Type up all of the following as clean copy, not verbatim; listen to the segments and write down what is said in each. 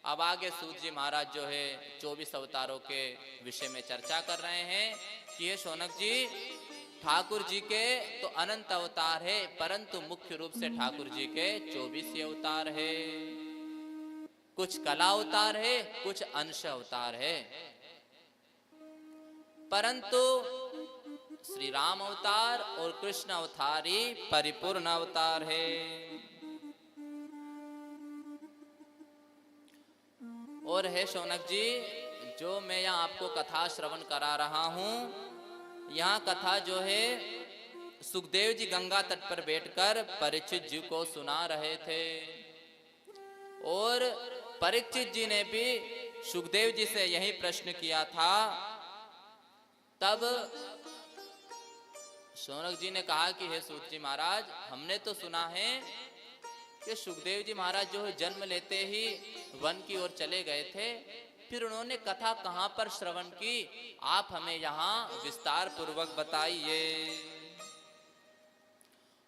अब आगे सूत जी महाराज जो है 24 अवतारों के विषय में चर्चा कर रहे हैं कि ये शौनक जी, ठाकुर जी के तो अनंत अवतार है, परंतु मुख्य रूप से ठाकुर जी के 24 ही अवतार है। कुछ कला अवतार है, कुछ अंश अवतार है, परंतु श्री राम अवतार और कृष्ण अवतार ही परिपूर्ण अवतार है। और है शौनक जी, जो मैं यहाँ आपको कथा श्रवण करा रहा हूं, यहाँ कथा जो है सुखदेव जी गंगा तट पर बैठकर परीक्षित जी को सुना रहे थे, और परीक्षित जी ने भी सुखदेव जी से यही प्रश्न किया था। तब शौनक जी ने कहा कि हे सूत जी महाराज, हमने तो सुना है कि सुखदेव जी महाराज जो है जन्म लेते ही वन की ओर चले गए थे, फिर उन्होंने कथा कहां पर श्रवण की, आप हमें यहाँ विस्तार पूर्वक बताइए।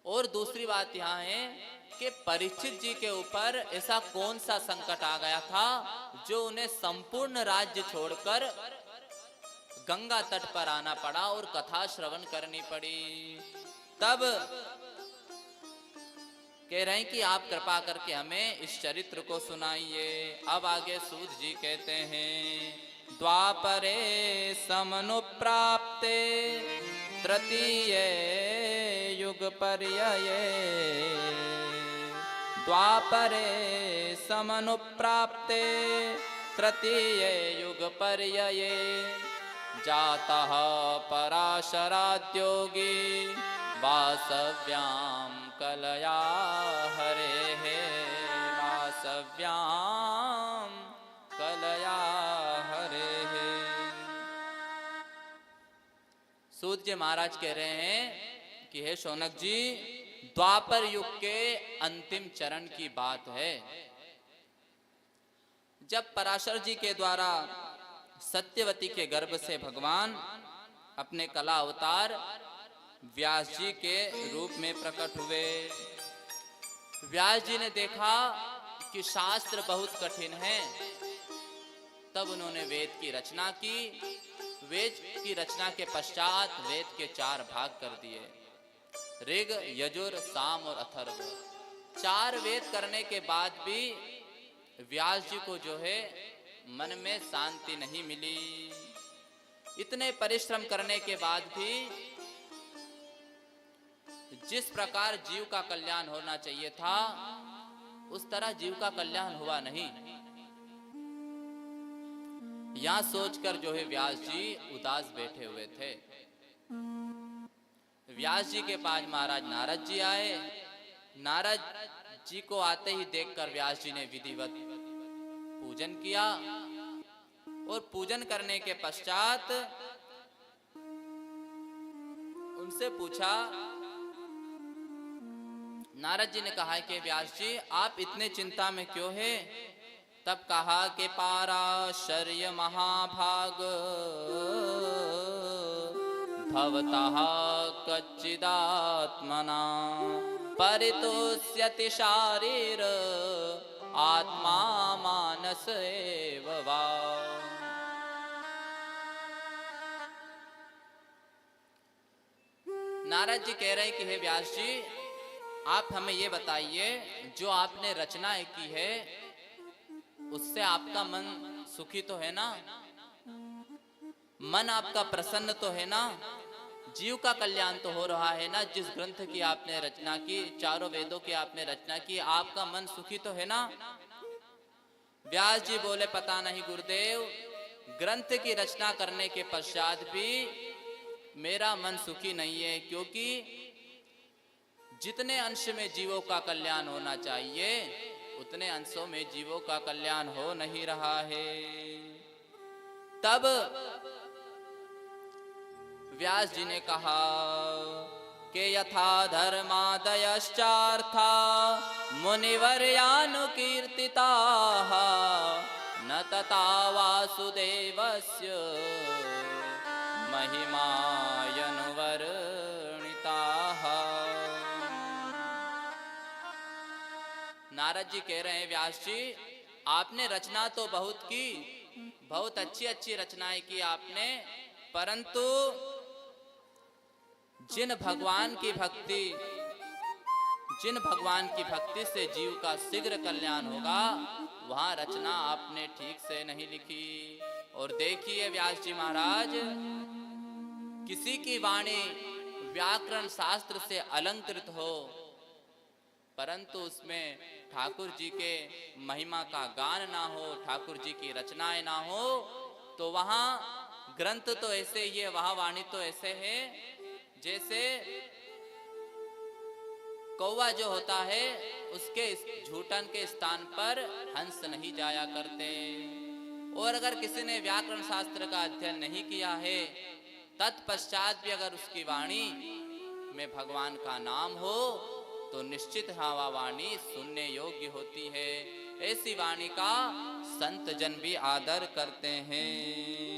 और दूसरी बात यहाँ है कि परीक्षित जी के ऊपर ऐसा कौन सा संकट आ गया था जो उन्हें संपूर्ण राज्य छोड़कर गंगा तट पर आना पड़ा और कथा श्रवण करनी पड़ी। तब कह रहे हैं कि आप कृपा करके हमें इस चरित्र को सुनाइए। अब आगे सूत जी कहते हैं, द्वापरे समनुप्राप्ते तृतीय युग पर्यये, द्वापरे समनुप्राप्ते तृतीय युग पर्यये, जातः पराशराद्योगी वासव्यां कलया हरेः, वासव्यां कलया हरेः। सूत जी महाराज कह रहे हैं कि हे शौनक जी, द्वापर युग के अंतिम चरण की बात है, जब पराशर जी के द्वारा सत्यवती के गर्भ से भगवान अपने कला अवतार व्यास जी के रूप में प्रकट हुए। व्यास जी ने देखा कि शास्त्र बहुत कठिन है, तब उन्होंने वेद की रचना की। वेद की रचना के पश्चात वेद के 4 भाग कर दिए, ऋग, यजुर, साम और अथर्व। 4 वेद करने के बाद भी व्यास जी को जो है मन में शांति नहीं मिली। इतने परिश्रम करने के बाद भी जिस प्रकार जीव का कल्याण होना चाहिए था, उस तरह जीव का कल्याण हुआ नहीं। यहां सोचकर जो है व्यास जी उदास बैठे हुए थे। व्यास जी के पास महाराज नारद जी आए। नारद जी को आते ही देखकर व्यास जी ने विधिवत पूजन किया, और पूजन करने के पश्चात उनसे पूछा। नारद जी ने कहा कि व्यास जी, आप इतने चिंता में क्यों हैं? तब कहा कि पाराशर्य महाभाग भवतः कच्चिदात्मना परितोष्यति शारीर आत्मा मानस एव वा। नारद जी कह रहे हैं कि हे व्यास जी, आप हमें ये बताइए, जो आपने रचनाएं की है उससे आपका मन सुखी तो है ना? मन आपका प्रसन्न तो है ना? जीव का कल्याण तो हो रहा है ना? जिस ग्रंथ की आपने रचना की, 4 वेदों की आपने रचना की, आपका मन सुखी तो है ना? व्यास जी बोले, पता नहीं गुरुदेव, ग्रंथ की रचना करने के पश्चात भी मेरा मन सुखी नहीं है, क्योंकि जितने अंश में जीवों का कल्याण होना चाहिए उतने अंशों में जीवों का कल्याण हो नहीं रहा है। तब व्यास जी ने कहा कि यथा धर्मादयश्चार्था मुनिवर्यानुकीर्तिताः न तथा वासुदेवस्य महिमायनुवर्णिताः। नारद जी कह रहे हैं, व्यास जी, आपने रचना तो बहुत की, बहुत अच्छी अच्छी रचनाएं की आपने, परंतु जिन भगवान की भक्ति, जिन भगवान की भक्ति से जीव का शीघ्र कल्याण होगा, वहां रचना आपने ठीक से नहीं लिखी। और देखिए व्यास जी महाराज, किसी की वाणी व्याकरण शास्त्र से अलंकृत हो, परंतु उसमें ठाकुर जी के महिमा का गान ना हो, ठाकुर जी की रचनाएं ना हो, तो वहां ग्रंथ तो ऐसे ही है, वहां वाणी तो ऐसे है जैसे कौवा जो होता है उसके झूठन के स्थान पर हंस नहीं जाया करते। और अगर किसी ने व्याकरण शास्त्र का अध्ययन नहीं किया है, तत्पश्चात भी अगर उसकी वाणी में भगवान का नाम हो, तो निश्चित हवा वाणी सुनने योग्य होती है। ऐसी वाणी का संत जन भी आदर करते हैं।